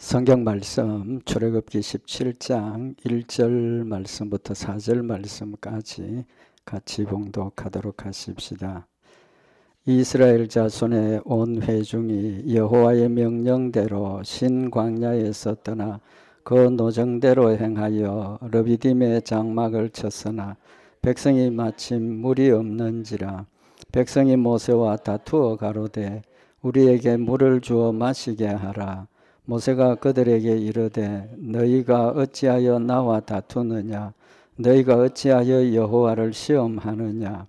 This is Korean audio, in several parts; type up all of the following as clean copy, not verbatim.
성경 말씀 출애굽기 17장 1절 말씀부터 4절 말씀까지 같이 봉독하도록 하십시다. 이스라엘 자손의 온 회중이 여호와의 명령대로 신 광야에서 떠나 그 노정대로 행하여 르비딤의 장막을 쳤으나 백성이 마침 물이 없는지라. 백성이 모세와 다투어 가로되 우리에게 물을 주어 마시게 하라. 모세가 그들에게 이르되 너희가 어찌하여 나와 다투느냐? 너희가 어찌하여 여호와를 시험하느냐?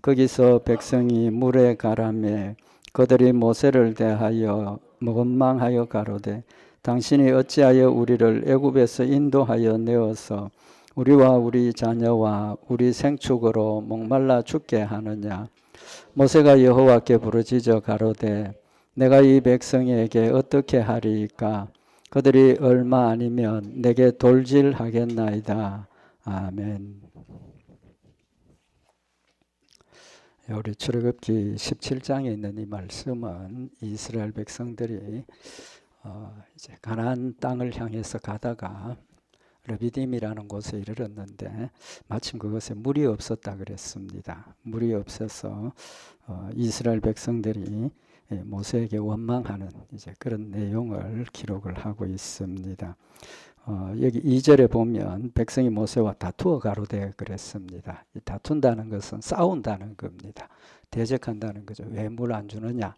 거기서 백성이 물에 가라매 그들이 모세를 대하여 원망하여 가로되 당신이 어찌하여 우리를 애굽에서 인도하여 내어서 우리와 우리 자녀와 우리 생축으로 목말라 죽게 하느냐? 모세가 여호와께 부르짖어 가로되 내가 이 백성에게 어떻게 하리이까? 그들이 얼마 아니면 내게 돌질하겠나이다. 아멘. 우리 출애굽기 17장에 있는 이 말씀은 이스라엘 백성들이 이제 가나안 땅을 향해서 가다가 르비딤이라는 곳에 이르렀는데 마침 그곳에 물이 없었다 그랬습니다. 물이 없어서 이스라엘 백성들이 모세에게 원망하는 이제 그런 내용을 기록을 하고 있습니다. 여기 2절에 보면 백성이 모세와 다투어 가로되 그랬습니다. 이 다툰다는 것은 싸운다는 겁니다. 대적한다는 거죠. 왜 물 안 주느냐?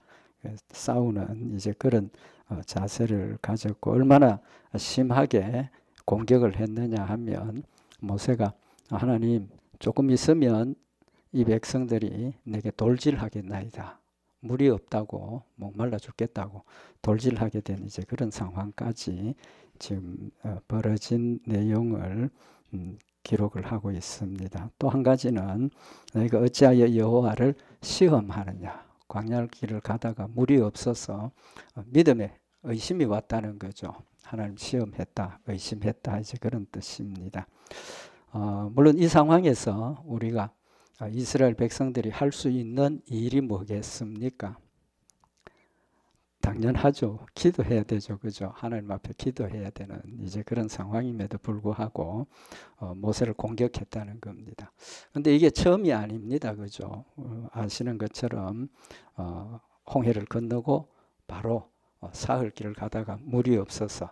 싸우는 이제 그런 자세를 가졌고 얼마나 심하게 공격을 했느냐 하면 모세가 하나님 조금 있으면 이 백성들이 내게 돌질하겠나이다. 물이 없다고 목말라 죽겠다고 돌질하게 된 이제 그런 상황까지 지금 벌어진 내용을 기록을 하고 있습니다. 또 한 가지는 너희가 어찌하여 여호와를 시험하느냐. 광야 길을 가다가 물이 없어서 믿음에 의심이 왔다는 거죠. 하나님 시험했다, 의심했다 이제 그런 뜻입니다. 물론 이 상황에서 우리가 이스라엘 백성들이 할 수 있는 일이 뭐겠습니까? 당연하죠. 기도해야 되죠. 그죠? 하나님 앞에 기도해야 되는 이제 그런 상황임에도 불구하고 모세를 공격했다는 겁니다. 근데 이게 처음이 아닙니다. 그죠? 아시는 것처럼 홍해를 건너고 바로 사흘 길을 가다가 물이 없어서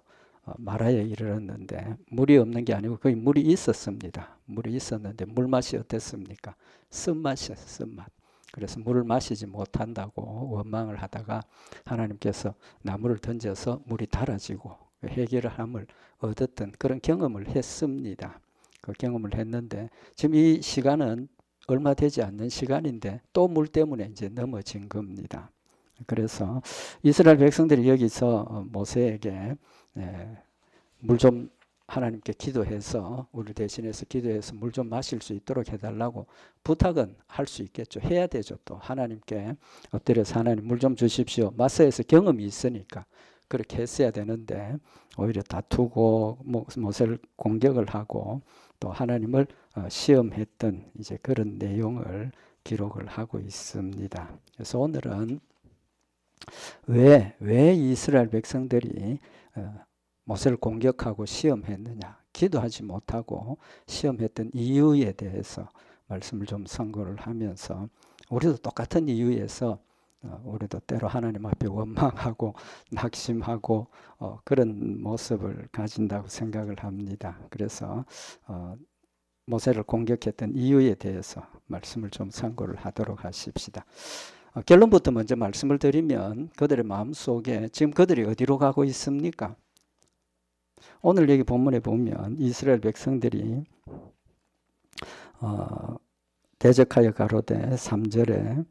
마라에 이르렀는데 물이 없는 게 아니고 거기 물이 있었습니다. 물이 있었는데 물맛이 어땠습니까? 쓴맛이었어요. 쓴맛. 그래서 물을 마시지 못한다고 원망을 하다가 하나님께서 나무를 던져서 물이 달아지고 해결함을 얻었던 그런 경험을 했습니다. 그 경험을 했는데 지금 이 시간은 얼마 되지 않는 시간인데 또 물 때문에 이제 넘어진 겁니다. 그래서 이스라엘 백성들이 여기서 모세에게 물 좀 하나님께 기도해서 우리 대신해서 기도해서 물 좀 마실 수 있도록 해달라고 부탁은 할 수 있겠죠. 해야 되죠. 또 하나님께 엎드려서 하나님 물 좀 주십시오. 마사에서 경험이 있으니까 그렇게 했어야 되는데 오히려 다투고 모세를 공격을 하고 또 하나님을 시험했던 이제 그런 내용을 기록을 하고 있습니다. 그래서 오늘은 왜 이스라엘 백성들이 모세를 공격하고 시험했느냐, 기도하지 못하고 시험했던 이유에 대해서 말씀을 좀 선고를 하면서 우리도 똑같은 이유에서 우리도 때로 하나님 앞에 원망하고 낙심하고 그런 모습을 가진다고 생각을 합니다. 그래서 모세를 공격했던 이유에 대해서 말씀을 좀 선고를 하도록 하십시다. 결론부터 먼저 말씀을 드리면 그들의 마음속에 지금 그들이 어디로 가고 있습니까? 오늘 여기 본문에 보면 이스라엘 백성들이 대적하여 가로되 3절에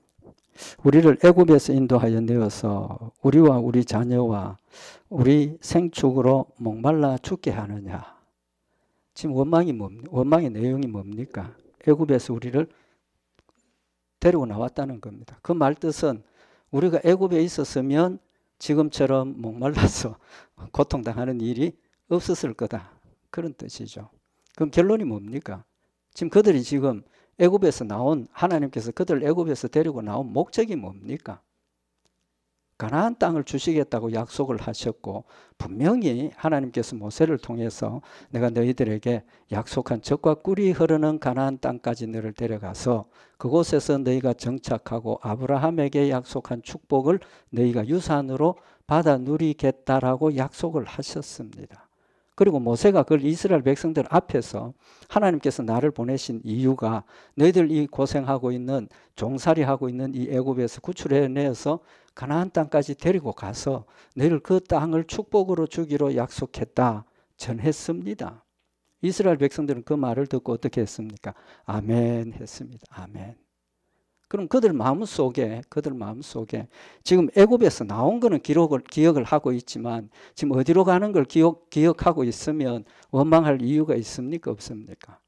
우리를 애굽에서 인도하여 내어서 우리와 우리 자녀와 우리 생축으로 목말라 죽게 하느냐. 지금 원망의 내용이 뭡니까? 애굽에서 우리를 데리고 나왔다는 겁니다. 그 말 뜻은 우리가 애굽에 있었으면 지금처럼 목말라서 고통당하는 일이 없었을 거다. 그런 뜻이죠. 그럼 결론이 뭡니까? 지금 그들이 지금 애굽에서 나온 하나님께서 그들을 애굽에서 데리고 나온 목적이 뭡니까? 가나안 땅을 주시겠다고 약속을 하셨고 분명히 하나님께서 모세를 통해서 내가 너희들에게 약속한 젖과 꿀이 흐르는 가나안 땅까지 너를 데려가서 그곳에서 너희가 정착하고 아브라함에게 약속한 축복을 너희가 유산으로 받아 누리겠다라고 약속을 하셨습니다. 그리고 모세가 그걸 이스라엘 백성들 앞에서 하나님께서 나를 보내신 이유가 너희들 이 고생하고 있는 종살이하고 있는 이 애굽에서 구출해내서 가나안 땅까지 데리고 가서 너희를 그 땅을 축복으로 주기로 약속했다 전했습니다. 이스라엘 백성들은 그 말을 듣고 어떻게 했습니까? 아멘 했습니다. 아멘. 그럼 그들 마음속에 지금 애굽에서 나온 거는 기억을 하고 있지만 지금 어디로 가는 걸 기억하고 있으면 원망할 이유가 있습니까? 없습니까?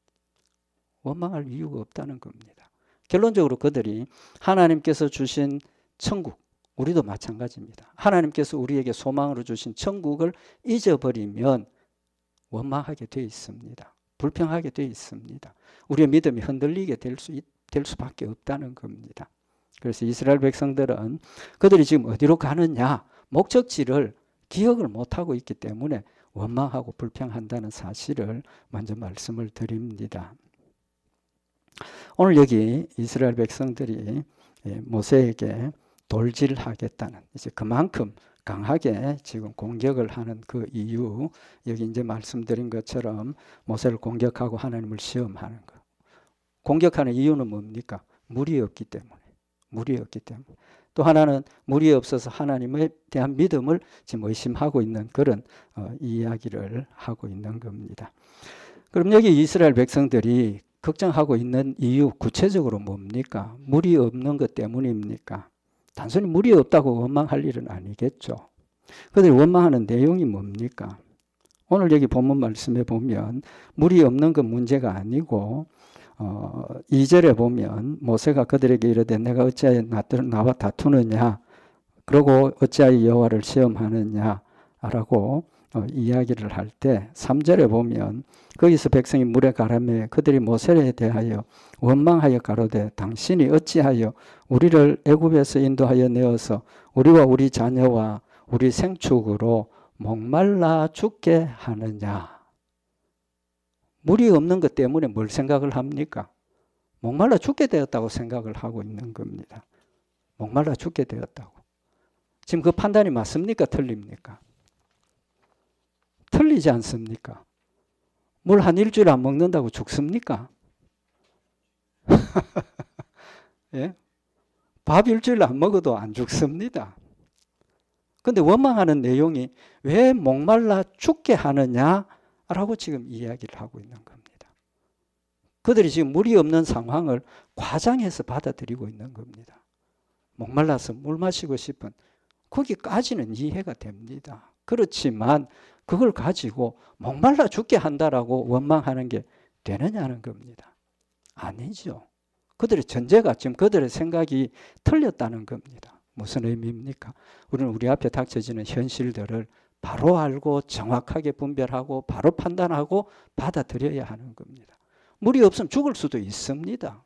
원망할 이유가 없다는 겁니다. 결론적으로 그들이 하나님께서 주신 천국, 우리도 마찬가지입니다. 하나님께서 우리에게 소망으로 주신 천국을 잊어버리면 원망하게 되어 있습니다. 불평하게 되어 있습니다. 우리의 믿음이 흔들리게 될 수밖에 없다는 겁니다. 그래서 이스라엘 백성들은 그들이 지금 어디로 가느냐 목적지를 기억을 못하고 있기 때문에 원망하고 불평한다는 사실을 먼저 말씀을 드립니다. 오늘 여기 이스라엘 백성들이 모세에게 돌질하겠다는 이제 그만큼 강하게 지금 공격을 하는 그 이유, 여기 이제 말씀드린 것처럼 모세를 공격하고 하나님을 시험하는 것. 공격하는 이유는 뭡니까? 물이 없기 때문에. 또 하나는 물이 없어서 하나님에 대한 믿음을 지금 의심하고 있는 그런 이야기를 하고 있는 겁니다. 그럼 여기 이스라엘 백성들이 걱정하고 있는 이유 구체적으로 뭡니까? 물이 없는 것 때문입니까? 단순히 물이 없다고 원망할 일은 아니겠죠. 그들이 원망하는 내용이 뭡니까? 오늘 여기 본문 말씀에 보면 물이 없는 건 문제가 아니고 2절에 보면 모세가 그들에게 이르되 내가 어찌하여 나와 다투느냐 그러고 어찌하여 여호와를 시험하느냐 라고 이야기를 할 때 3절에 보면 거기서 백성이 물에 가라매 그들이 모세에 대하여 원망하여 가로되 당신이 어찌하여 우리를 애굽에서 인도하여 내어서 우리와 우리 자녀와 우리 생축으로 목말라 죽게 하느냐. 물이 없는 것 때문에 뭘 생각을 합니까? 목말라 죽게 되었다고 생각을 하고 있는 겁니다. 목말라 죽게 되었다고. 지금 그 판단이 맞습니까? 틀립니까? 틀리지 않습니까? 물 한 일주일 안 먹는다고 죽습니까? 예? 밥 일주일 안 먹어도 안 죽습니다. 근데 원망하는 내용이 왜 목말라 죽게 하느냐라고 지금 이야기를 하고 있는 겁니다. 그들이 지금 물이 없는 상황을 과장해서 받아들이고 있는 겁니다. 목말라서 물 마시고 싶은 거기까지는 이해가 됩니다. 그렇지만 그걸 가지고 목말라 죽게 한다라고 원망하는 게 되느냐는 겁니다. 아니죠. 그들의 전제가 지금 그들의 생각이 틀렸다는 겁니다. 무슨 의미입니까? 우리는 우리 앞에 닥쳐지는 현실들을 바로 알고 정확하게 분별하고 바로 판단하고 받아들여야 하는 겁니다. 물이 없으면 죽을 수도 있습니다.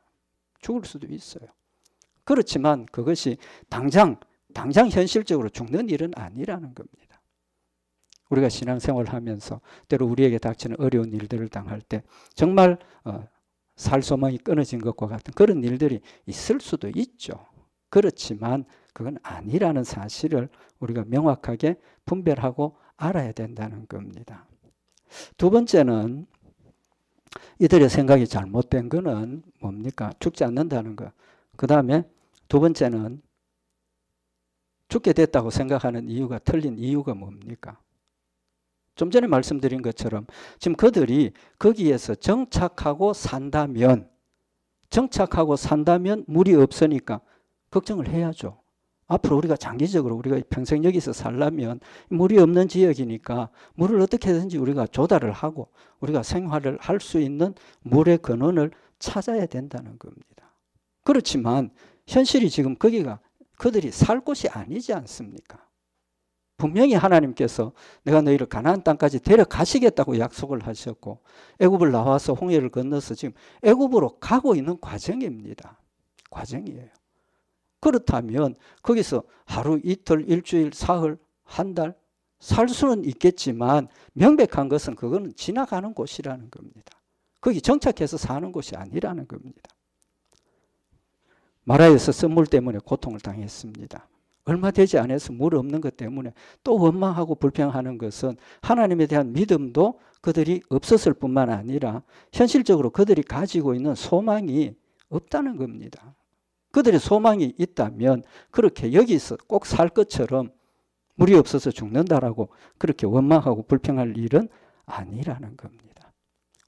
죽을 수도 있어요. 그렇지만 그것이 당장 현실적으로 죽는 일은 아니라는 겁니다. 우리가 신앙생활을 하면서 때로 우리에게 닥치는 어려운 일들을 당할 때 정말 살소망이 끊어진 것과 같은 그런 일들이 있을 수도 있죠. 그렇지만 그건 아니라는 사실을 우리가 명확하게 분별하고 알아야 된다는 겁니다. 두 번째는 이들의 생각이 잘못된 거는 뭡니까? 죽지 않는다는 거. 그 다음에 두 번째는 죽게 됐다고 생각하는 이유가 틀린 이유가 뭡니까? 좀 전에 말씀드린 것처럼 지금 그들이 거기에서 정착하고 산다면 물이 없으니까 걱정을 해야죠. 앞으로 우리가 장기적으로 우리가 평생 여기서 살려면 물이 없는 지역이니까 물을 어떻게든지 우리가 조달을 하고 우리가 생활을 할 수 있는 물의 근원을 찾아야 된다는 겁니다. 그렇지만 현실이 지금 거기가 그들이 살 곳이 아니지 않습니까? 분명히 하나님께서 내가 너희를 가나안 땅까지 데려가시겠다고 약속을 하셨고 애굽을 나와서 홍해를 건너서 지금 애굽으로 가고 있는 과정입니다. 과정이에요. 그렇다면 거기서 하루, 이틀, 일주일, 사흘, 한 달 살 수는 있겠지만 명백한 것은 그거는 지나가는 곳이라는 겁니다. 거기 정착해서 사는 곳이 아니라는 겁니다. 마라에서 썰물 때문에 고통을 당했습니다. 얼마 되지 않아서 물 없는 것 때문에 또 원망하고 불평하는 것은 하나님에 대한 믿음도 그들이 없었을 뿐만 아니라 현실적으로 그들이 가지고 있는 소망이 없다는 겁니다. 그들의 소망이 있다면 그렇게 여기서 꼭 살 것처럼 물이 없어서 죽는다라고 그렇게 원망하고 불평할 일은 아니라는 겁니다.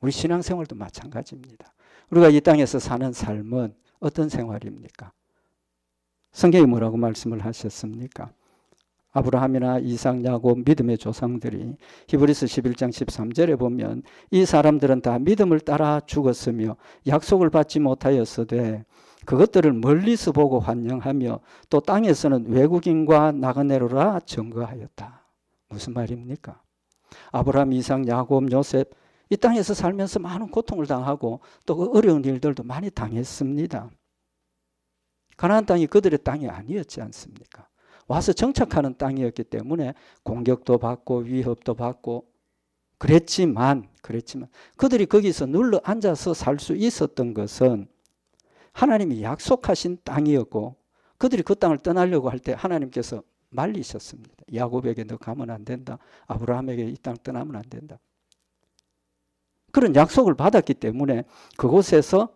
우리 신앙생활도 마찬가지입니다. 우리가 이 땅에서 사는 삶은 어떤 생활입니까? 성경이 뭐라고 말씀을 하셨습니까? 아브라함이나 이삭, 야곱 믿음의 조상들이 히브리서 11장 13절에 보면 이 사람들은 다 믿음을 따라 죽었으며 약속을 받지 못하였으되 그것들을 멀리서 보고 환영하며 또 땅에서는 외국인과 나그네로라 증거하였다. 무슨 말입니까? 아브라함, 이삭, 야곱, 요셉 이 땅에서 살면서 많은 고통을 당하고 또 어려운 일들도 많이 당했습니다. 가나안 땅이 그들의 땅이 아니었지 않습니까? 와서 정착하는 땅이었기 때문에 공격도 받고 위협도 받고 그랬지만 그들이 거기서 눌러 앉아서 살 수 있었던 것은 하나님이 약속하신 땅이었고 그들이 그 땅을 떠나려고 할 때 하나님께서 말리셨습니다. 야곱에게 너 가면 안 된다. 아브라함에게 이 땅 떠나면 안 된다. 그런 약속을 받았기 때문에 그곳에서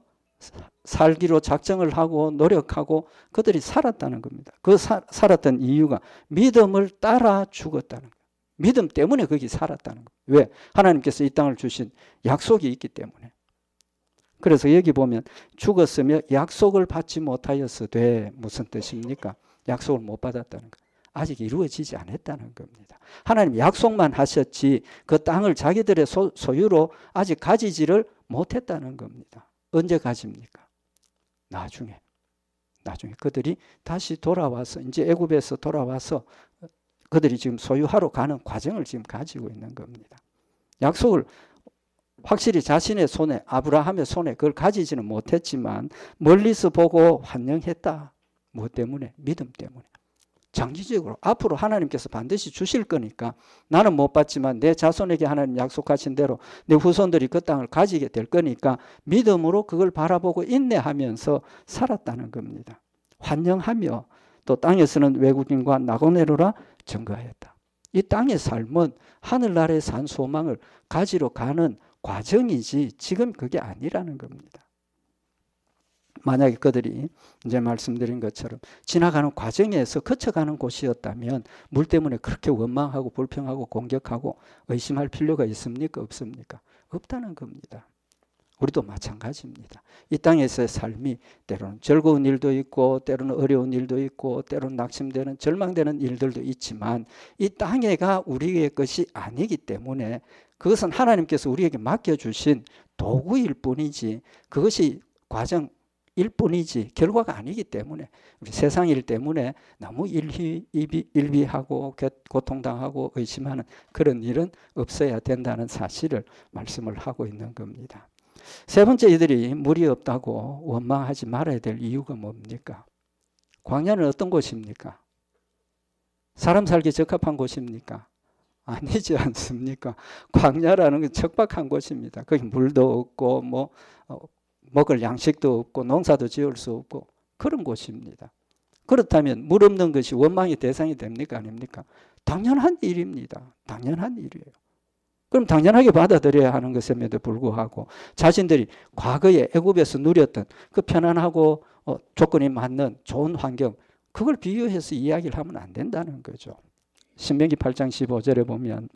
살기로 작정을 하고 노력하고 그들이 살았다는 겁니다. 그 살았던 이유가 믿음을 따라 죽었다는 거예요. 믿음 때문에 거기 살았다는 거예요. 왜? 하나님께서 이 땅을 주신 약속이 있기 때문에. 그래서 여기 보면 죽었으며 약속을 받지 못하였으되 무슨 뜻입니까? 약속을 못 받았다는 거예요. 아직 이루어지지 않았다는 겁니다. 하나님 약속만 하셨지 그 땅을 자기들의 소유로 아직 가지지를 못했다는 겁니다. 언제 가집니까? 나중에 그들이 다시 돌아와서 이제 애굽에서 돌아와서 그들이 지금 소유하러 가는 과정을 지금 가지고 있는 겁니다. 약속을 확실히 자신의 손에 아브라함의 손에 그걸 가지지는 못했지만 멀리서 보고 환영했다. 무엇 때문에? 믿음 때문에. 장기적으로 앞으로 하나님께서 반드시 주실 거니까 나는 못 받지만 내 자손에게 하나님 약속하신 대로 내 후손들이 그 땅을 가지게 될 거니까 믿음으로 그걸 바라보고 인내하면서 살았다는 겁니다. 환영하며 또 땅에서는 외국인과 나그네로라 증거하였다. 이 땅의 삶은 하늘나라에 산 소망을 가지러 가는 과정이지 지금 그게 아니라는 겁니다. 만약에 그들이 이제 말씀드린 것처럼 지나가는 과정에서 거쳐가는 곳이었다면 물 때문에 그렇게 원망하고 불평하고 공격하고 의심할 필요가 있습니까? 없습니까? 없다는 겁니다. 우리도 마찬가지입니다. 이 땅에서의 삶이 때로는 즐거운 일도 있고 때로는 어려운 일도 있고 때로는 낙심되는 절망되는 일들도 있지만 이 땅에가 우리의 것이 아니기 때문에 그것은 하나님께서 우리에게 맡겨주신 도구일 뿐이지 그것이 과정일 뿐이지 결과가 아니기 때문에 우리 세상 일 때문에 너무 일비하고 고통당하고 의심하는 그런 일은 없어야 된다는 사실을 말씀을 하고 있는 겁니다. 세 번째, 이들이 물이 없다고 원망하지 말아야 될 이유가 뭡니까? 광야는 어떤 곳입니까? 사람 살기 적합한 곳입니까? 아니지 않습니까? 광야라는 건 척박한 곳입니다. 거기 물도 없고 먹을 양식도 없고 농사도 지을 수 없고 그런 곳입니다. 그렇다면 물 없는 것이 원망의 대상이 됩니까? 아닙니까? 당연한 일입니다. 당연한 일이에요. 그럼 당연하게 받아들여야 하는 것임에도 불구하고 자신들이 과거에 애굽에서 누렸던 그 편안하고 조건이 맞는 좋은 환경 그걸 비유해서 이야기를 하면 안 된다는 거죠. 신명기 8장 15절에 보면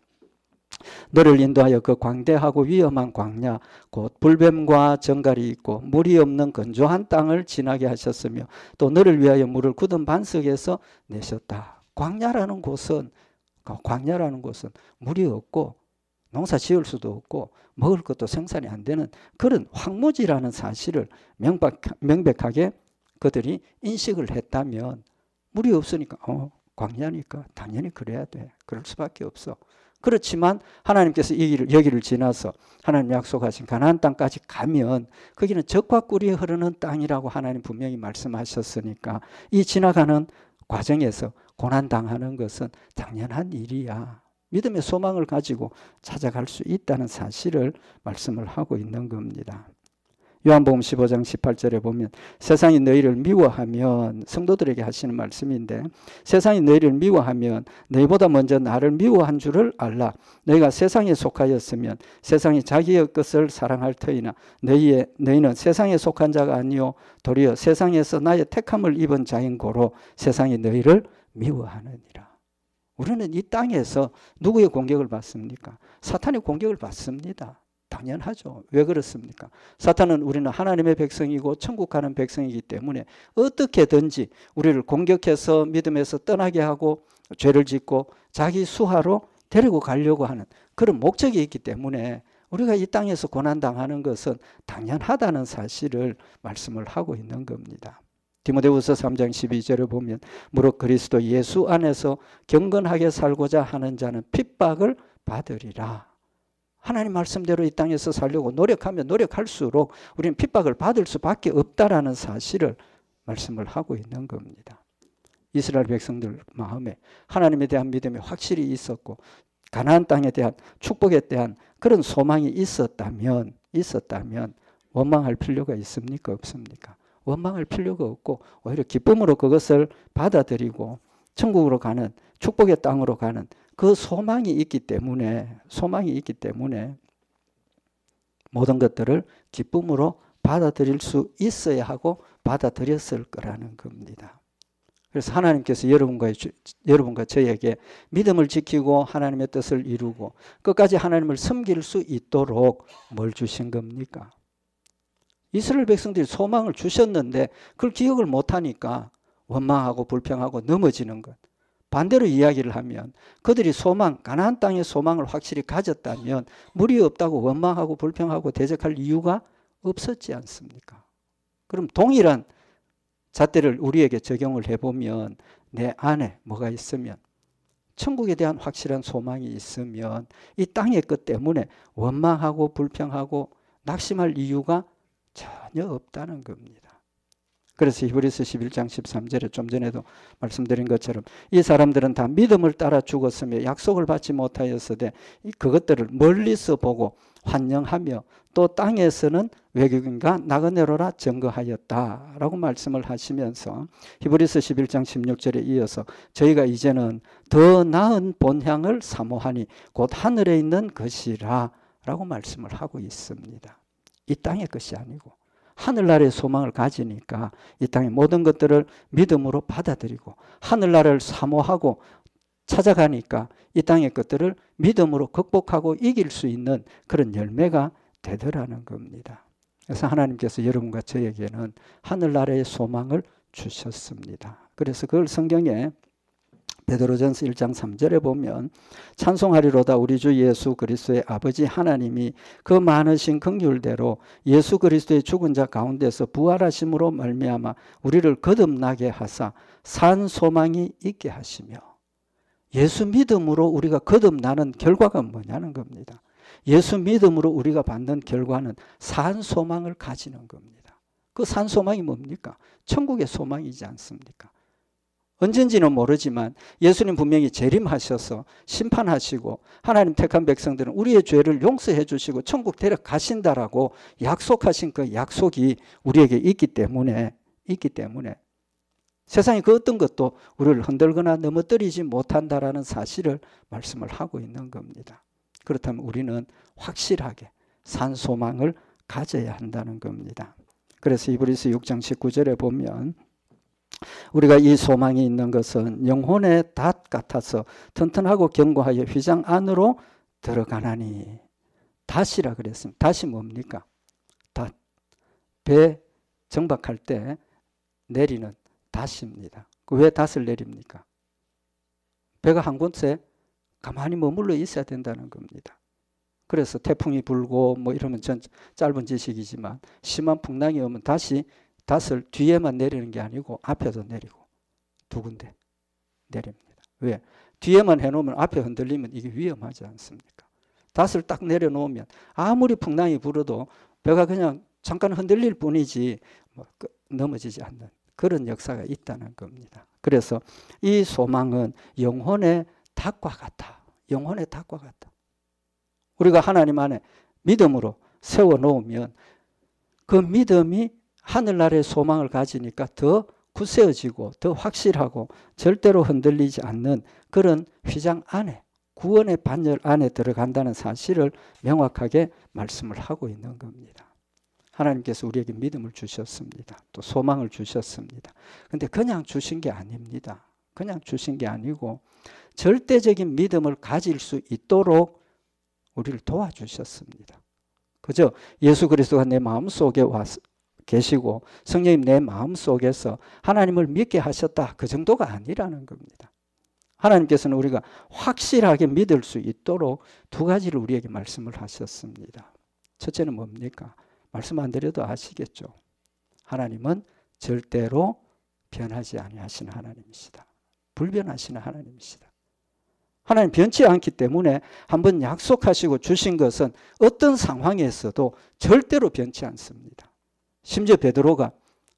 너를 인도하여 그 광대하고 위험한 광야 곧 불뱀과 정갈이 있고 물이 없는 건조한 땅을 지나게 하셨으며 또 너를 위하여 물을 굳은 반석에서 내셨다. 광야라는 곳은 물이 없고 농사 지을 수도 없고 먹을 것도 생산이 안 되는 그런 황무지라는 사실을 명백하게 그들이 인식을 했다면 물이 없으니까 광야니까 당연히 그래야 돼. 그럴 수밖에 없어. 그렇지만 하나님께서 여기를 지나서 하나님 약속하신 가나안 땅까지 가면 거기는 젖과 꿀이 흐르는 땅이라고 하나님 분명히 말씀하셨으니까 이 지나가는 과정에서 고난당하는 것은 당연한 일이야. 믿음의 소망을 가지고 찾아갈 수 있다는 사실을 말씀을 하고 있는 겁니다. 요한복음 15장 18절에 보면 세상이 너희를 미워하면, 성도들에게 하시는 말씀인데, 세상이 너희를 미워하면 너희보다 먼저 나를 미워한 줄을 알라. 너희가 세상에 속하였으면 세상이 자기의 것을 사랑할 터이나 너희는 세상에 속한 자가 아니요 도리어 세상에서 나의 택함을 입은 자인 고로 세상이 너희를 미워하느니라. 우리는 이 땅에서 누구의 공격을 받습니까? 사탄의 공격을 받습니다. 당연하죠. 왜 그렇습니까? 사탄은 우리는 하나님의 백성이고 천국 가는 백성이기 때문에 어떻게든지 우리를 공격해서 믿음에서 떠나게 하고 죄를 짓고 자기 수하로 데리고 가려고 하는 그런 목적이 있기 때문에 우리가 이 땅에서 고난당하는 것은 당연하다는 사실을 말씀을 하고 있는 겁니다. 디모데후서 3장 12절에 보면 무릇 그리스도 예수 안에서 경건하게 살고자 하는 자는 핍박을 받으리라. 하나님 말씀대로 이 땅에서 살려고 노력하면 노력할수록 우리는 핍박을 받을 수밖에 없다라는 사실을 말씀을 하고 있는 겁니다. 이스라엘 백성들 마음에 하나님에 대한 믿음이 확실히 있었고 가나안 땅에 대한 축복에 대한 그런 소망이 있었다면 원망할 필요가 있습니까? 없습니까? 원망할 필요가 없고 오히려 기쁨으로 그것을 받아들이고 천국으로 가는 축복의 땅으로 가는 그 소망이 있기 때문에 모든 것들을 기쁨으로 받아들일 수 있어야 하고 받아들였을 거라는 겁니다. 그래서 하나님께서 여러분과 저에게 믿음을 지키고 하나님의 뜻을 이루고 끝까지 하나님을 섬길 수 있도록 뭘 주신 겁니까? 이스라엘 백성들이 소망을 주셨는데 그걸 기억을 못하니까 원망하고 불평하고 넘어지는 것. 반대로 이야기를 하면 그들이 가나안 땅의 소망을 확실히 가졌다면 무리 없다고 원망하고 불평하고 대적할 이유가 없었지 않습니까? 그럼 동일한 잣대를 우리에게 적용을 해보면 내 안에 뭐가 있으면 천국에 대한 확실한 소망이 있으면 이 땅의 것 때문에 원망하고 불평하고 낙심할 이유가 전혀 없다는 겁니다. 그래서 히브리서 11장 13절에 좀 전에도 말씀드린 것처럼 이 사람들은 다 믿음을 따라 죽었으며 약속을 받지 못하였으되 그것들을 멀리서 보고 환영하며 또 땅에서는 외국인과 나그네로라 증거하였다라고 말씀을 하시면서 히브리서 11장 16절에 이어서 저희가 이제는 더 나은 본향을 사모하니 곧 하늘에 있는 것이라 라고 말씀을 하고 있습니다. 이 땅의 것이 아니고 하늘나라의 소망을 가지니까 이 땅의 모든 것들을 믿음으로 받아들이고 하늘나라를 사모하고 찾아가니까 이 땅의 것들을 믿음으로 극복하고 이길 수 있는 그런 열매가 되더라는 겁니다. 그래서 하나님께서 여러분과 저에게는 하늘나라의 소망을 주셨습니다. 그래서 그걸 성경에 베드로전서 1장 3절에 보면 찬송하리로다 우리 주 예수 그리스도의 아버지 하나님이 그 많으신 긍휼대로 예수 그리스도의 죽은 자 가운데서 부활하심으로 말미암아 우리를 거듭나게 하사 산 소망이 있게 하시며 예수 믿음으로 우리가 거듭나는 결과가 뭐냐는 겁니다. 예수 믿음으로 우리가 받는 결과는 산 소망을 가지는 겁니다. 그 산 소망이 뭡니까? 천국의 소망이지 않습니까? 언젠지는 모르지만 예수님 분명히 재림하셔서 심판하시고 하나님 택한 백성들은 우리의 죄를 용서해 주시고 천국 데려가신다라고 약속하신 그 약속이 우리에게 있기 때문에 세상의 그 어떤 것도 우리를 흔들거나 넘어뜨리지 못한다라는 사실을 말씀을 하고 있는 겁니다. 그렇다면 우리는 확실하게 산 소망을 가져야 한다는 겁니다. 그래서 히브리서 6장 19절에 보면 우리가 이 소망이 있는 것은 영혼의 닷 같아서 튼튼하고 견고하여 휘장 안으로 들어가나니. 닷이라 그랬습니다. 닷이 뭡니까? 닷. 배 정박할 때 내리는 닷입니다. 왜 닷을 내립니까? 배가 한 곳에 가만히 머물러 있어야 된다는 겁니다. 그래서 태풍이 불고 뭐 이러면 전 짧은 지식이지만 심한 풍랑이 오면 다시 닷을 뒤에만 내리는 게 아니고 앞에도 내리고 두 군데 내립니다. 왜? 뒤에만 해놓으면 앞에 흔들리면 이게 위험하지 않습니까? 닷을 딱 내려놓으면 아무리 풍랑이 불어도 배가 그냥 잠깐 흔들릴 뿐이지 넘어지지 않는 그런 역사가 있다는 겁니다. 그래서 이 소망은 영혼의 닭과 같아. 영혼의 닭과 같아. 우리가 하나님 안에 믿음으로 세워놓으면 그 믿음이 하늘나라의 소망을 가지니까 더 굳세어지고 더 확실하고 절대로 흔들리지 않는 그런 휘장 안에, 구원의 반열 안에 들어간다는 사실을 명확하게 말씀을 하고 있는 겁니다. 하나님께서 우리에게 믿음을 주셨습니다. 또 소망을 주셨습니다. 그런데 그냥 주신 게 아닙니다. 그냥 주신 게 아니고 절대적인 믿음을 가질 수 있도록 우리를 도와주셨습니다. 그죠? 예수 그리스도가 내 마음속에 와서 계시고 성령님 내 마음속에서 하나님을 믿게 하셨다. 그 정도가 아니라는 겁니다. 하나님께서는 우리가 확실하게 믿을 수 있도록 두 가지를 우리에게 말씀을 하셨습니다. 첫째는 뭡니까? 말씀 안 드려도 아시겠죠. 하나님은 절대로 변하지 아니하시는 하나님이시다. 불변하시는 하나님이시다. 하나님 변치 않기 때문에 한번 약속하시고 주신 것은 어떤 상황에서도 절대로 변치 않습니다. 심지어 베드로가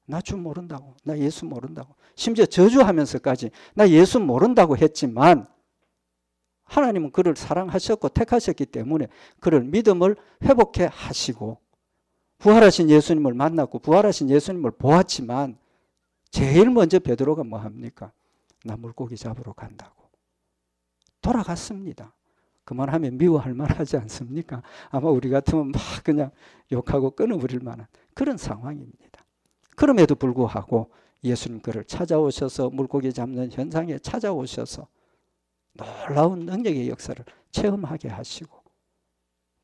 나 주 모른다고, 나 예수 모른다고, 심지어 저주하면서까지 나 예수 모른다고 했지만 하나님은 그를 사랑하셨고 택하셨기 때문에 그를 믿음을 회복해 하시고 부활하신 예수님을 만났고 부활하신 예수님을 보았지만 제일 먼저 베드로가 뭐 합니까? 나 물고기 잡으러 간다고 돌아갔습니다. 그만하면 미워할 만하지 않습니까? 아마 우리 같으면 막 그냥 욕하고 끊어버릴 만한 그런 상황입니다. 그럼에도 불구하고 예수님 그를 찾아오셔서 물고기 잡는 현장에 찾아오셔서 놀라운 능력의 역사를 체험하게 하시고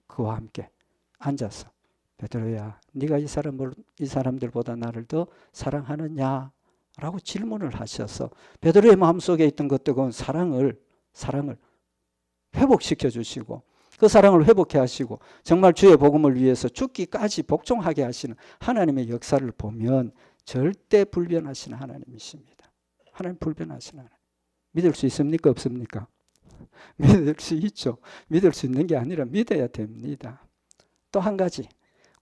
그와 함께 앉아서 베드로야 네가 이 사람들보다 나를 더 사랑하느냐? 라고 질문을 하셔서 베드로의 마음속에 있던 것 뜨거운 사랑을 회복시켜 주시고 그 사랑을 회복해 하시고 정말 주의 복음을 위해서 죽기까지 복종하게 하시는 하나님의 역사를 보면 절대 불변하시는 하나님이십니다. 하나님 불변하시는 하나님. 믿을 수 있습니까? 없습니까? 믿을 수 있죠. 믿을 수 있는 게 아니라 믿어야 됩니다. 또 한 가지,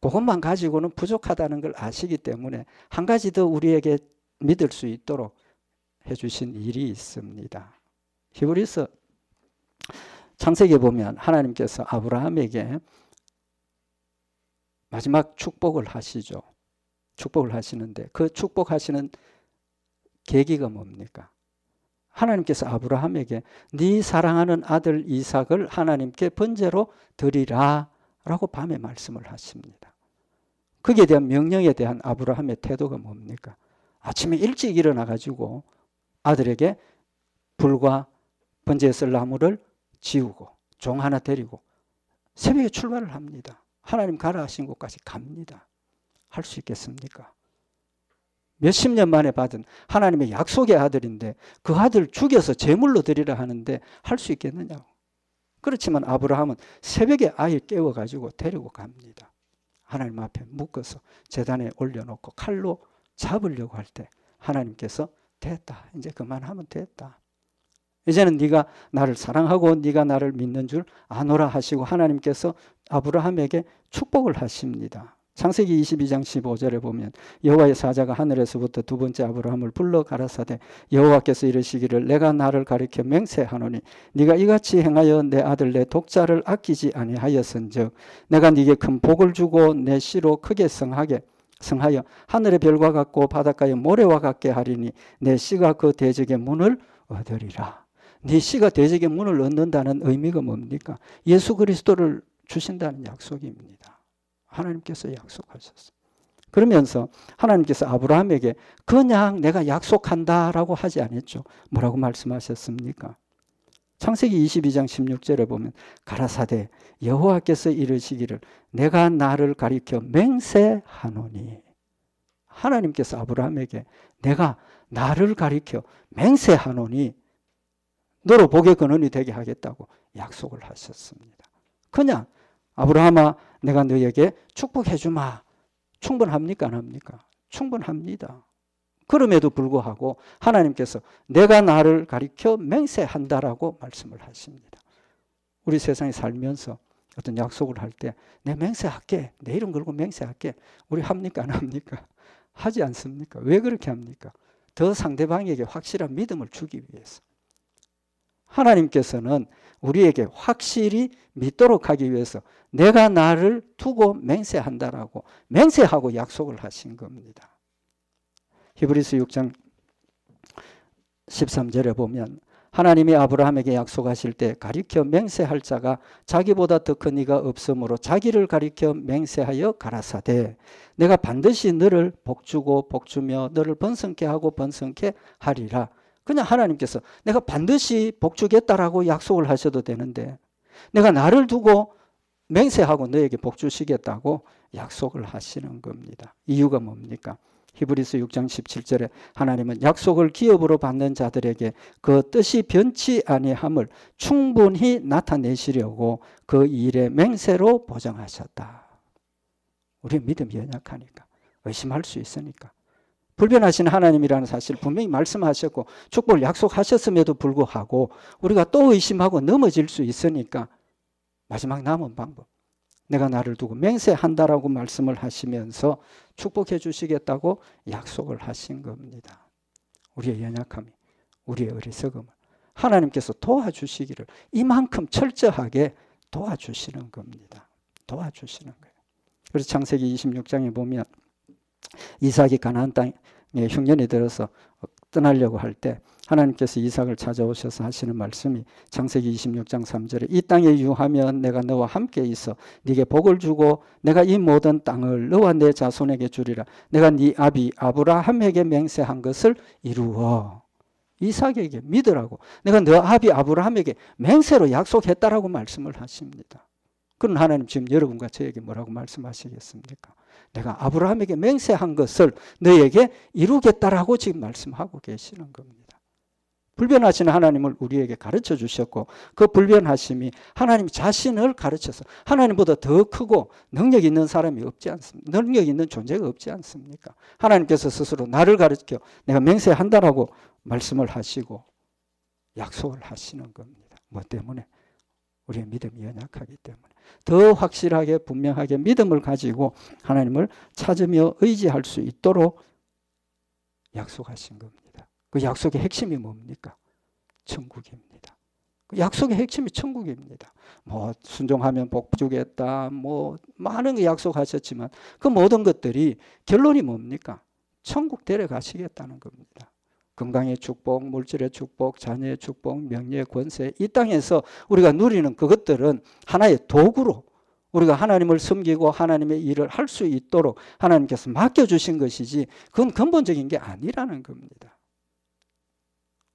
그것만 가지고는 부족하다는 걸 아시기 때문에 한 가지 더 우리에게 믿을 수 있도록 해주신 일이 있습니다. 히브리서 창세기에 보면 하나님께서 아브라함에게 마지막 축복을 하시죠. 축복을 하시는데 그 축복하시는 계기가 뭡니까? 하나님께서 아브라함에게 네 사랑하는 아들 이삭을 하나님께 번제로 드리라 라고 밤에 말씀을 하십니다. 거기에 대한 명령에 대한 아브라함의 태도가 뭡니까? 아침에 일찍 일어나 가지고 아들에게 불과 번제에 쓸 나무를 지우고 종 하나 데리고 새벽에 출발을 합니다. 하나님 가라 하신 곳까지 갑니다. 할 수 있겠습니까? 몇십 년 만에 받은 하나님의 약속의 아들인데 그 아들 죽여서 제물로 드리라 하는데 할 수 있겠느냐고. 그렇지만 아브라함은 새벽에 아이를 깨워가지고 데리고 갑니다. 하나님 앞에 묶어서 제단에 올려놓고 칼로 잡으려고 할 때 하나님께서 됐다. 이제 그만하면 됐다. 이제는 네가 나를 사랑하고 네가 나를 믿는 줄 아노라 하시고 하나님께서 아브라함에게 축복을 하십니다. 창세기 22장 15절에 보면 여호와의 사자가 하늘에서부터 두 번째 아브라함을 불러 가라사대 여호와께서 이르시기를 내가 나를 가리켜 맹세하노니 네가 이같이 행하여 내 아들 내 독자를 아끼지 아니하였은즉 내가 네게 큰 복을 주고 내 씨로 크게 성하여 하늘의 별과 같고 바닷가의 모래와 같게 하리니 내 씨가 그 대적의 문을 얻으리라. 네 씨가 대적의 문을 얻는다는 의미가 뭡니까? 예수 그리스도를 주신다는 약속입니다. 하나님께서 약속하셨어요. 그러면서 하나님께서 아브라함에게 그냥 내가 약속한다라고 하지 않았죠. 뭐라고 말씀하셨습니까? 창세기 22장 16절에 보면 가라사대 여호와께서 이르시기를 내가 나를 가리켜 맹세하노니 하나님께서 아브라함에게 내가 나를 가리켜 맹세하노니 너로 복의 근원이 되게 하겠다고 약속을 하셨습니다. 그냥 아브라함아 내가 너에게 축복해 주마. 충분합니까? 안 합니까? 충분합니다. 그럼에도 불구하고 하나님께서 내가 나를 가리켜 맹세한다라고 말씀을 하십니다. 우리 세상에 살면서 어떤 약속을 할 때 내 맹세할게, 내 이름 걸고 맹세할게. 우리 합니까 안 합니까? 하지 않습니까? 왜 그렇게 합니까? 더 상대방에게 확실한 믿음을 주기 위해서. 하나님께서는 우리에게 확실히 믿도록 하기 위해서 내가 나를 두고 맹세한다라고 맹세하고 약속을 하신 겁니다. 히브리서 6장 13절에 보면 하나님이 아브라함에게 약속하실 때 가리켜 맹세할 자가 자기보다 더 큰 이가 없으므로 자기를 가리켜 맹세하여 가라사대 내가 반드시 너를 복주고 복주며 너를 번성케 하고 번성케 하리라. 그냥 하나님께서 내가 반드시 복주겠다라고 약속을 하셔도 되는데 내가 나를 두고 맹세하고 너에게 복주시겠다고 약속을 하시는 겁니다. 이유가 뭡니까? 히브리서 6장 17절에 하나님은 약속을 기업으로 받는 자들에게 그 뜻이 변치 아니함을 충분히 나타내시려고 그 일의 맹세로 보장하셨다. 우리 믿음이 연약하니까 의심할 수 있으니까 불변하신 하나님이라는 사실 분명히 말씀하셨고 축복을 약속하셨음에도 불구하고 우리가 또 의심하고 넘어질 수 있으니까 마지막 남은 방법 내가 나를 두고 맹세한다라고 말씀을 하시면서 축복해 주시겠다고 약속을 하신 겁니다. 우리의 연약함이 우리의 어리석음을 하나님께서 도와주시기를 이만큼 철저하게 도와주시는 겁니다. 도와주시는 거예요. 그래서 창세기 26장에 보면 이삭이 가나안 땅에 흉년이 들어서 떠나려고 할 때 하나님께서 이삭을 찾아오셔서 하시는 말씀이 창세기 26장 3절에 이 땅에 유하면 내가 너와 함께 있어 네게 복을 주고 내가 이 모든 땅을 너와 내 자손에게 주리라. 내가 네 아비 아브라함에게 맹세한 것을 이루어. 이삭에게 믿으라고 내가 너 아비 아브라함에게 맹세로 약속했다라고 말씀을 하십니다. 그런 하나님 지금 여러분과 저에게 뭐라고 말씀하시겠습니까? 내가 아브라함에게 맹세한 것을 너에게 이루겠다라고 지금 말씀하고 계시는 겁니다. 불변하신 하나님을 우리에게 가르쳐 주셨고 그 불변하심이 하나님 자신을 가르쳐서 하나님보다 더 크고 능력 있는 사람이 없지 않습니까? 능력 있는 존재가 없지 않습니까? 하나님께서 스스로 나를 가르쳐 내가 맹세한다라고 말씀을 하시고 약속을 하시는 겁니다. 뭐 때문에? 우리의 믿음이 연약하기 때문에 더 확실하게 분명하게 믿음을 가지고 하나님을 찾으며 의지할 수 있도록 약속하신 겁니다. 그 약속의 핵심이 뭡니까? 천국입니다. 그 약속의 핵심이 천국입니다. 뭐 순종하면 복 주겠다 뭐 많은 거 약속하셨지만 그 모든 것들이 결론이 뭡니까? 천국 데려가시겠다는 겁니다. 건강의 축복, 물질의 축복, 자녀의 축복, 명예의 권세 이 땅에서 우리가 누리는 그것들은 하나의 도구로 우리가 하나님을 섬기고 하나님의 일을 할 수 있도록 하나님께서 맡겨주신 것이지 그건 근본적인 게 아니라는 겁니다.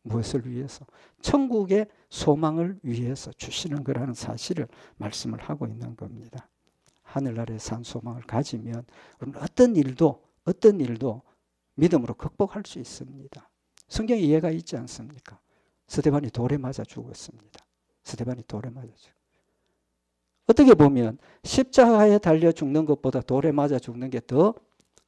무엇을 위해서? 천국의 소망을 위해서 주시는 거라는 사실을 말씀을 하고 있는 겁니다. 하늘나라의 산 소망을 가지면 우리는 어떤 일도 믿음으로 극복할 수 있습니다. 성경에 이해가 있지 않습니까? 스데반이 돌에 맞아 죽었습니다. 스데반이 돌에 맞아 죽었습니다. 어떻게 보면 십자가에 달려 죽는 것보다 돌에 맞아 죽는 게 더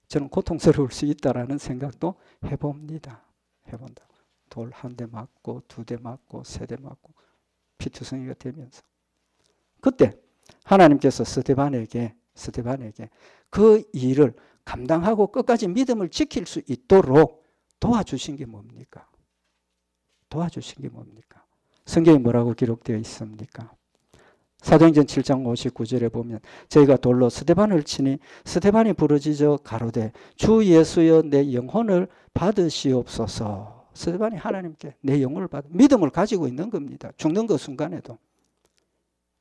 저는 고통스러울 수 있다라는 생각도 해봅니다. 해본다. 돌 한 대 맞고 두 대 맞고 세 대 맞고 피투성이가 되면서 그때 하나님께서 스데반에게 그 일을 감당하고 끝까지 믿음을 지킬 수 있도록 도와주신 게 뭡니까? 도와주신 게 뭡니까? 성경에 뭐라고 기록되어 있습니까? 사도행전 7장 59절에 보면 저희가 돌로 스데반을 치니 스데반이 부르짖어 가로되 주 예수여 내 영혼을 받으시옵소서. 스데반이 하나님께 내 영혼을 받아 믿음을 가지고 있는 겁니다. 죽는 그 순간에도.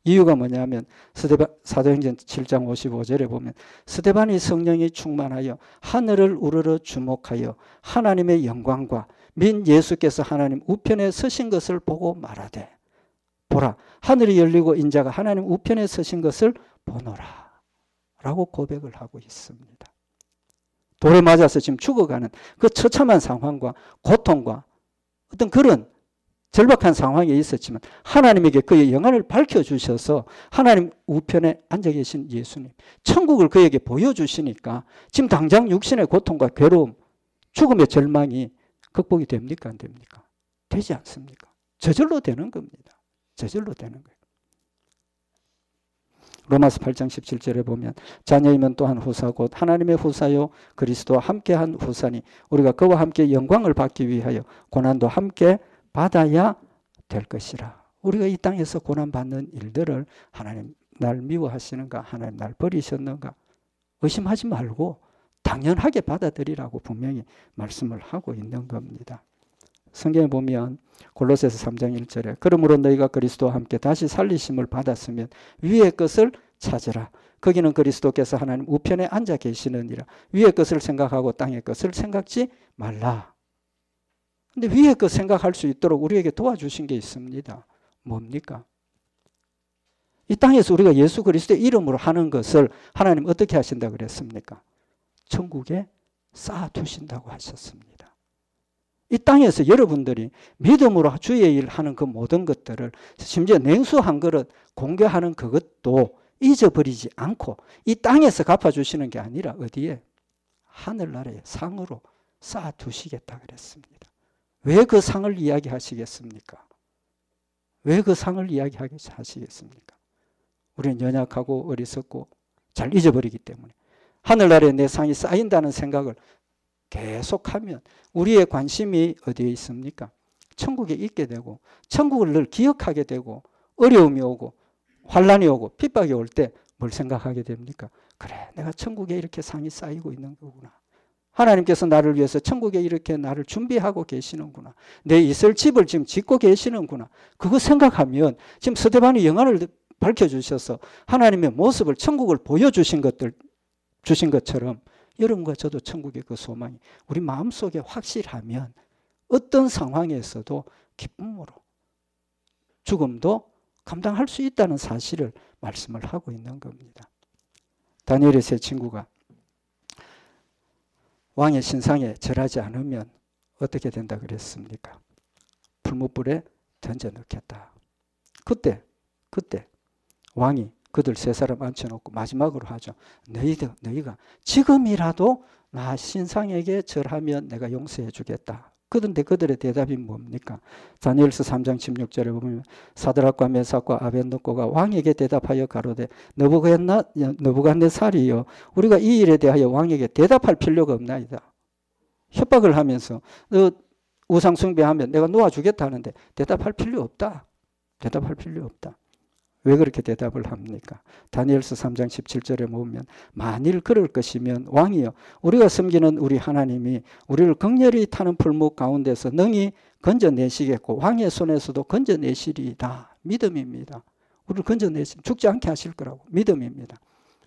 이유가 뭐냐면 사도행전 7장 55절에 보면 스데반이 성령이 충만하여 하늘을 우러러 주목하여 하나님의 영광과 민 예수께서 하나님 우편에 서신 것을 보고 말하되 보라 하늘이 열리고 인자가 하나님 우편에 서신 것을 보노라 라고 고백을 하고 있습니다. 돌에 맞아서 지금 죽어가는 그 처참한 상황과 고통과 어떤 그런 절박한 상황에 있었지만 하나님에게 그의 영안을 밝혀주셔서 하나님 우편에 앉아 계신 예수님 천국을 그에게 보여주시니까 지금 당장 육신의 고통과 괴로움 죽음의 절망이 극복이 됩니까? 안 됩니까? 되지 않습니까? 저절로 되는 겁니다. 저절로 되는 거예요. 로마서 8장 17절에 보면 자녀이면 또한 후사 곧 하나님의 후사요 그리스도와 함께한 후사니 우리가 그와 함께 영광을 받기 위하여 고난도 함께 받아야 될 것이라. 우리가 이 땅에서 고난받는 일들을 하나님 날 미워하시는가? 하나님 날 버리셨는가? 의심하지 말고 당연하게 받아들이라고 분명히 말씀을 하고 있는 겁니다. 성경에 보면 골로새서 3장 1절에 그러므로 너희가 그리스도와 함께 다시 살리심을 받았으면 위의 것을 찾으라. 거기는 그리스도께서 하나님 우편에 앉아 계시느니라. 위의 것을 생각하고 땅의 것을 생각지 말라. 근데 위의 것 생각할 수 있도록 우리에게 도와주신 게 있습니다. 뭡니까? 이 땅에서 우리가 예수 그리스도의 이름으로 하는 것을 하나님 어떻게 하신다고 그랬습니까? 천국에 쌓아두신다고 하셨습니다. 이 땅에서 여러분들이 믿음으로 주의 일 하는 그 모든 것들을 심지어 냉수 한 그릇 공개하는 그것도 잊어버리지 않고 이 땅에서 갚아주시는 게 아니라 어디에? 하늘나라의 상으로 쌓아두시겠다 그랬습니다. 왜 그 상을 이야기하시겠습니까? 왜 그 상을 이야기하시겠습니까? 우리는 연약하고 어리석고 잘 잊어버리기 때문에 하늘나라에 내 상이 쌓인다는 생각을 계속하면 우리의 관심이 어디에 있습니까? 천국에 있게 되고 천국을 늘 기억하게 되고 어려움이 오고 환난이 오고 핍박이 올 때 뭘 생각하게 됩니까? 그래, 내가 천국에 이렇게 상이 쌓이고 있는 거구나. 하나님께서 나를 위해서 천국에 이렇게 나를 준비하고 계시는구나. 내 있을 집을 지금 짓고 계시는구나. 그거 생각하면 지금 스데반이 영안을 밝혀주셔서 하나님의 모습을 천국을 보여주신 것처럼 여러분과 저도 천국의 그 소망이 우리 마음속에 확실하면 어떤 상황에서도 기쁨으로 죽음도 감당할 수 있다는 사실을 말씀을 하고 있는 겁니다. 다니엘의 세 친구가 왕의 신상에 절하지 않으면 어떻게 된다 그랬습니까? 풀무불에 던져 넣겠다. 그때 왕이 그들 세 사람 앉혀놓고 마지막으로 하죠. 너희가 지금이라도 나 신상에게 절하면 내가 용서해 주겠다. 그런데 그들의 대답이 뭡니까? 다니엘서 3장 16절에 보면 사드락과 메삭과 아벳느고가 왕에게 대답하여 가로되 느부갓네살이여 우리가 이 일에 대하여 왕에게 대답할 필요가 없나이다. 협박을 하면서 너 우상 숭배하면 내가 놓아주겠다 하는데 대답할 필요 없다. 대답할 필요 없다. 왜 그렇게 대답을 합니까? 다니엘서 3장 17절에 보면 만일 그럴 것이면 왕이여 우리가 섬기는 우리 하나님이 우리를 극렬히 타는 풀무 가운데서 능히 건져내시겠고 왕의 손에서도 건져내시리이다. 믿음입니다. 우리를 죽지 않게 하실 거라고 믿음입니다.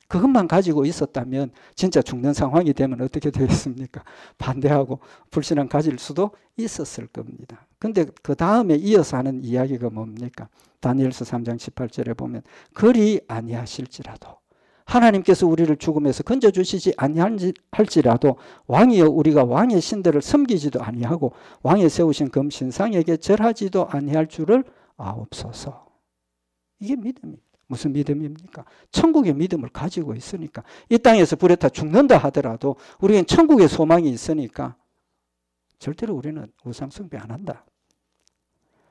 그것만 가지고 있었다면 진짜 죽는 상황이 되면 어떻게 되겠습니까? 반대하고 불신앙 가질 수도 있었을 겁니다. 근데 그 다음에 이어서 하는 이야기가 뭡니까? 다니엘서 3장 18절에 보면 그리 아니하실지라도 하나님께서 우리를 죽음에서 건져주시지 아니할지라도 왕이여 우리가 왕의 신들을 섬기지도 아니하고 왕의 세우신 금신상에게 절하지도 아니할 줄을 아옵소서. 이게 믿음입니다. 무슨 믿음입니까? 천국의 믿음을 가지고 있으니까 이 땅에서 불에 타 죽는다 하더라도 우리는 천국의 소망이 있으니까 절대로 우리는 우상 숭배 안 한다.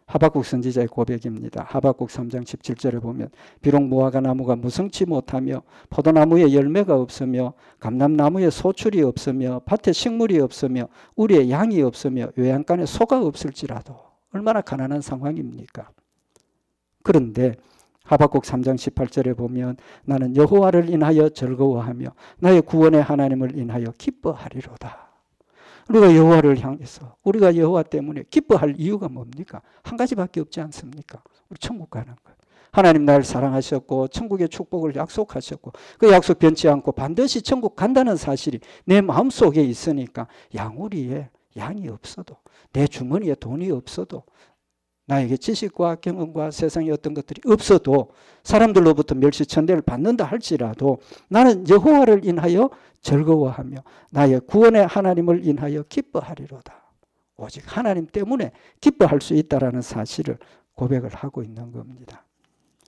하박국 선지자의 고백입니다. 하박국 3장 17절에 보면 비록 무화과 나무가 무성치 못하며 포도나무에 열매가 없으며 감람나무에 소출이 없으며 밭에 식물이 없으며 우리의 양이 없으며 요양간에 소가 없을지라도 얼마나 가난한 상황입니까? 그런데 하박국 3장 18절에 보면 나는 여호와를 인하여 즐거워하며 나의 구원의 하나님을 인하여 기뻐하리로다. 우리가 여호와를 향해서 우리가 여호와 때문에 기뻐할 이유가 뭡니까? 한 가지밖에 없지 않습니까? 우리 천국 가는 것. 하나님 나를 사랑하셨고 천국의 축복을 약속하셨고 그 약속 변치 않고 반드시 천국 간다는 사실이 내 마음속에 있으니까 양우리에 양이 없어도 내 주머니에 돈이 없어도 나에게 지식과 경험과 세상의 어떤 것들이 없어도 사람들로부터 멸시천대를 받는다 할지라도 나는 여호와를 인하여 즐거워하며 나의 구원의 하나님을 인하여 기뻐하리로다. 오직 하나님 때문에 기뻐할 수 있다라는 사실을 고백을 하고 있는 겁니다.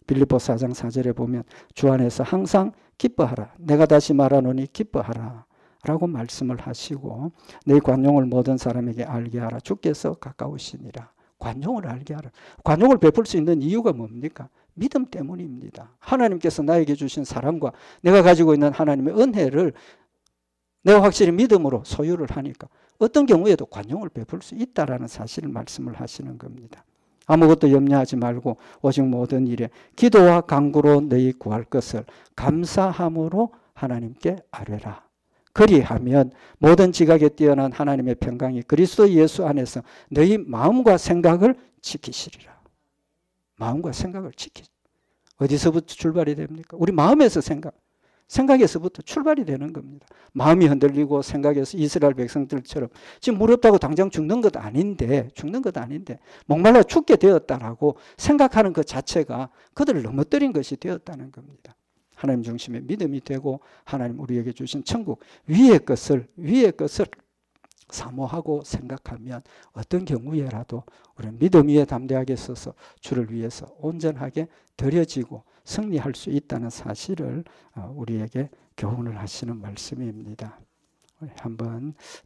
빌립보 4장 4절에 보면 주 안에서 항상 기뻐하라. 내가 다시 말하노니 기뻐하라. 라고 말씀을 하시고 내 관용을 모든 사람에게 알게 하라. 주께서 가까우시니라. 관용을 알게 하라. 관용을 베풀 수 있는 이유가 뭡니까? 믿음 때문입니다. 하나님께서 나에게 주신 사랑과 내가 가지고 있는 하나님의 은혜를 내가 확실히 믿음으로 소유를 하니까 어떤 경우에도 관용을 베풀 수 있다라는 사실을 말씀을 하시는 겁니다. 아무것도 염려하지 말고 오직 모든 일에 기도와 간구로 너희 구할 것을 감사함으로 하나님께 아뢰라. 그리하면 모든 지각에 뛰어난 하나님의 평강이 그리스도 예수 안에서 너희 마음과 생각을 지키시리라. 마음과 생각을 지키시. 어디서부터 출발이 됩니까? 우리 마음에서 생각에서부터 출발이 되는 겁니다. 마음이 흔들리고 생각에서 이스라엘 백성들처럼 지금 무렵다고 당장 죽는 것 아닌데 목말라 죽게 되었다라고 생각하는 것 자체가 그들을 넘어뜨린 것이 되었다는 겁니다. 하나님 중심의 믿음이 되고 하나님 우리에게 주신 천국 위의 것을 사모하고 생각하면 어떤 경우에라도 우리는 믿음 위에 담대하게 서서 주를 위해서 온전하게 드려지고 승리할 수 있다는 사실을 우리에게 교훈을 하시는 말씀입니다.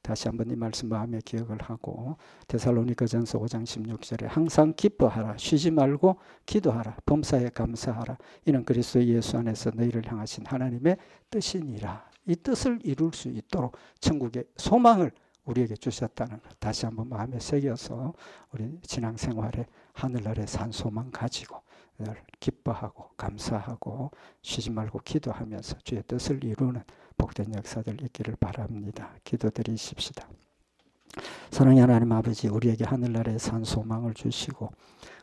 다시 한번 이 말씀 마음에 기억을 하고 데살로니가전서 5장 16절에 항상 기뻐하라 쉬지 말고 기도하라 범사에 감사하라 이는 그리스도 예수 안에서 너희를 향하신 하나님의 뜻이니라. 이 뜻을 이룰 수 있도록 천국의 소망을 우리에게 주셨다는 것 다시 한번 마음에 새겨서 우리 신앙생활에 하늘나라의 산 소망 가지고 기뻐하고 감사하고 쉬지 말고 기도하면서 주의 뜻을 이루는 복된 역사들 있기를 바랍니다. 기도드리십시다. 사랑의 하나님 아버지 우리에게 하늘나라의 산 소망을 주시고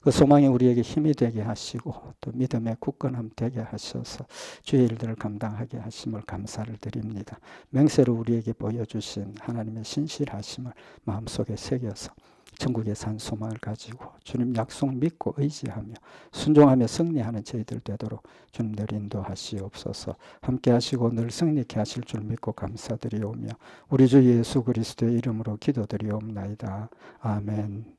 그 소망이 우리에게 힘이 되게 하시고 또 믿음의 굳건함 되게 하셔서 주의 일들을 감당하게 하심을 감사를 드립니다. 맹세로 우리에게 보여주신 하나님의 신실하심을 마음속에 새겨서 천국의 산 소망을 가지고 주님 약속 믿고 의지하며 순종하며 승리하는 저희들 되도록 주님 늘 인도하시옵소서. 함께 하시고 늘 승리케 하실 줄 믿고 감사드리오며 우리 주 예수 그리스도의 이름으로 기도드리옵나이다. 아멘.